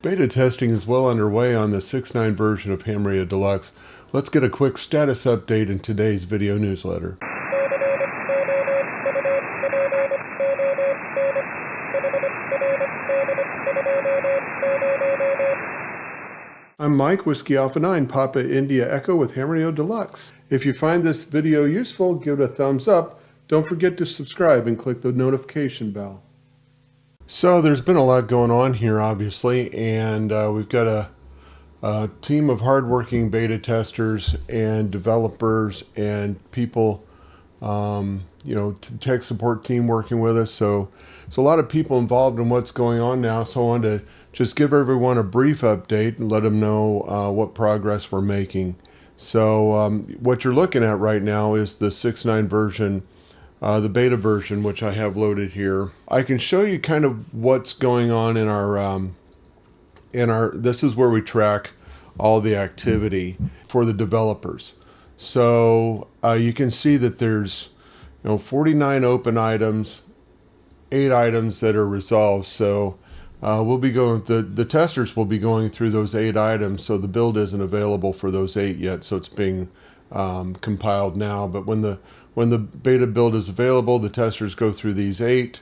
Beta testing is well underway on the 6.9 version of Ham Radio Deluxe. Let's get a quick status update in today's video newsletter. I'm Mike, Whiskey Alpha 9, Papa India Echo with Ham Radio Deluxe. If you find this video useful, give it a thumbs up. Don't forget to subscribe and click the notification bell. So there's been a lot going on here, obviously, and we've got a team of hardworking beta testers and developers and people, tech support team working with us. So it's a lot of people involved in what's going on now. So I wanted to just give everyone a brief update and let them know what progress we're making. So what you're looking at right now is the 6.9 version. The beta version, which I have loaded here. I can show you kind of what's going on in our this is where we track all the activity for the developers. So you can see that there's 49 open items, 8 items that are resolved. So we'll be going, the testers will be going through those 8 items. So the build isn't available for those 8 yet. So it's being compiled now. But when the beta build is available, the testers go through these 8.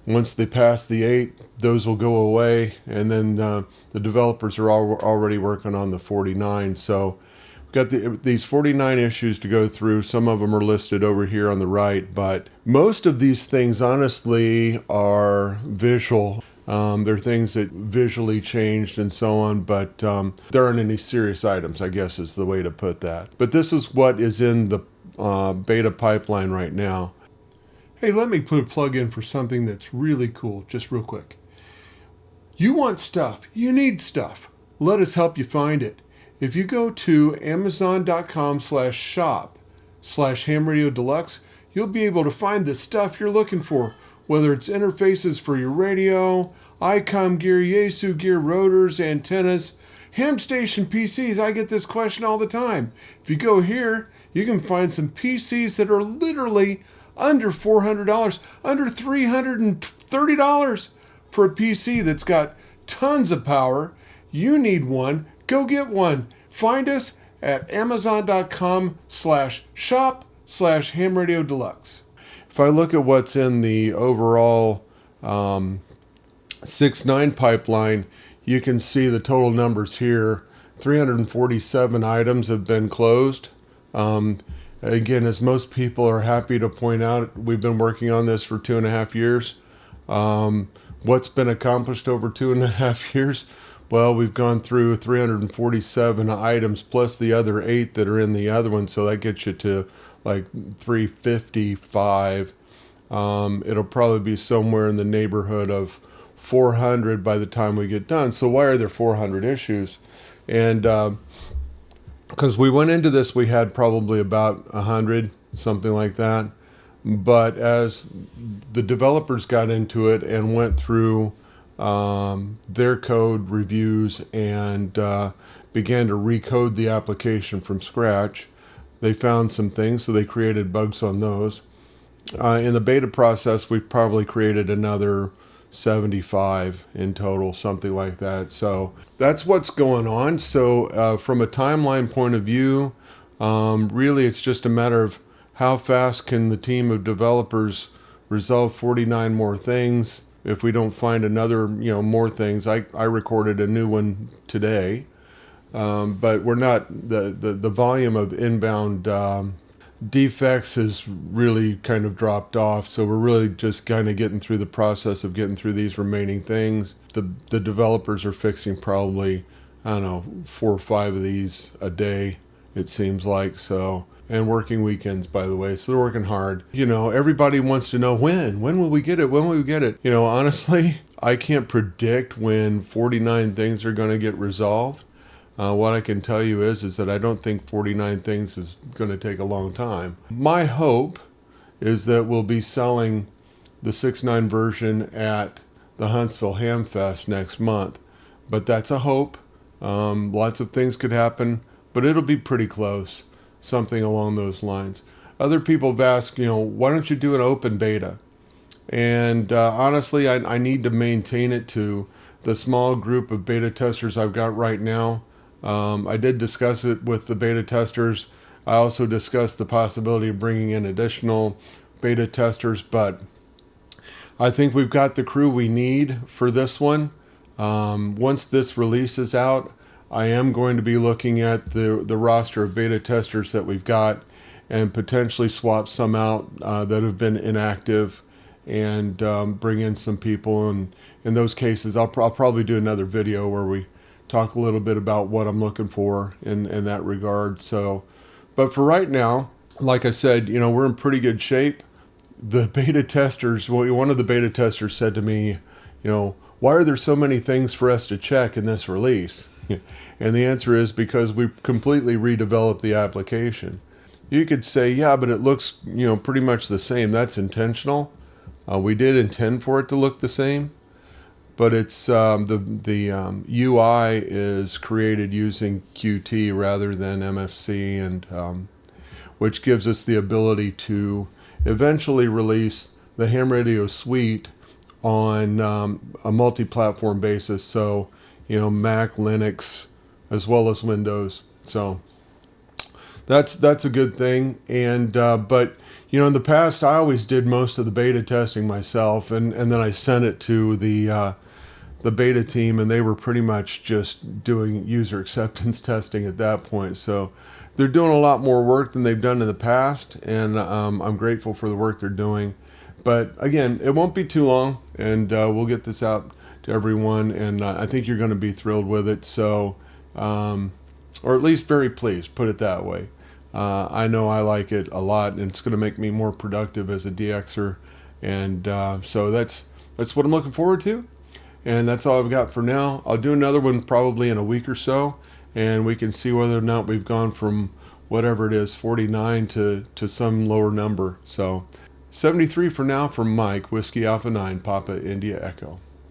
Once they pass the 8, those will go away, and then the developers are already working on the 49. So we've got these 49 issues to go through. Some of them are listed over here on the right, but most of these things honestly are visual. They're things that visually changed and so on, but there aren't any serious items, I guess is the way to put that. But this is what is in the beta pipeline right now. Hey, let me put a plug in for something that's really cool, just real quick. You want stuff, you need stuff. Let us help you find it. If you go to amazon.com/shop/Ham Radio Deluxe, you'll be able to find the stuff you're looking for, whether it's interfaces for your radio, ICOM gear, Yaesu gear, rotors, antennas, ham station PCs. I get this question all the time. If you go here, you can find some PCs that are literally under $400, under $330 for a PC that's got tons of power. You need one, go get one. Find us at amazon.com/shop/Ham Radio Deluxe. If I look at what's in the overall 6.9 pipeline, you can see the total numbers here. 347 items have been closed. Again, as most people are happy to point out, we've been working on this for 2.5 years. What's been accomplished over 2.5 years? Well, we've gone through 347 items plus the other 8 that are in the other one. So that gets you to like 355. It'll probably be somewhere in the neighborhood of 400 by the time we get done. So why are there 400 issues? And because we went into this, we had probably about 100, something like that. But as the developers got into it and went through their code reviews and began to recode the application from scratch, they found some things, so they created bugs on those. In the beta process, we've probably created another 75 in total, something like that. So that's what's going on. So from a timeline point of view, really it's just a matter of how fast can the team of developers resolve 49 more things. If we don't find another, more things, I recorded a new one today, but we're not, the volume of inbound defects has really kind of dropped off, so we're really just kind of getting through the process of getting through these remaining things. The developers are fixing probably, 4 or 5 of these a day, it seems like. So, and working weekends, by the way, so they're working hard. Everybody wants to know when will we get it? When will we get it? Honestly, I can't predict when 49 things are going to get resolved. What I can tell you is that I don't think 49 things is going to take a long time. My hope is that we'll be selling the 6.9 version at the Huntsville Ham Fest next month. But that's a hope. Lots of things could happen, but it'll be pretty close, something along those lines. Other people have asked, why don't you do an open beta? And honestly, I need to maintain it to the small group of beta testers I've got right now. I did discuss it with the beta testers. I also discussed the possibility of bringing in additional beta testers, but I think we've got the crew we need for this one. Once this release is out, I am going to be looking at the roster of beta testers that we've got and potentially swap some out that have been inactive and bring in some people. And in those cases, I'll probably do another video where we talk a little bit about what I'm looking for in that regard. So, but for right now, like I said, we're in pretty good shape. The beta testers, well, one of the beta testers said to me, why are there so many things for us to check in this release? And the answer is because we completely redeveloped the application. You could say, yeah, but it looks, pretty much the same. That's intentional. We did intend for it to look the same, but it's the UI is created using Qt rather than MFC, and which gives us the ability to eventually release the ham radio suite on a multi-platform basis. So, Mac, Linux, as well as Windows. So that's a good thing. And but in the past, I always did most of the beta testing myself, and then I sent it to the beta team, and they were pretty much just doing user acceptance testing at that point. So they're doing a lot more work than they've done in the past, and I'm grateful for the work they're doing. But again, it won't be too long, and we'll get this out to everyone, and I think you're going to be thrilled with it. So, or at least very pleased, put it that way. I know I like it a lot, and it's going to make me more productive as a DXer, and so that's what I'm looking forward to. And that's all I've got for now. I'll do another one probably in a week or so, and we can see whether or not we've gone from whatever it is, 49 to some lower number. So 73 for now from Mike, Whiskey Alpha 9, Papa India Echo.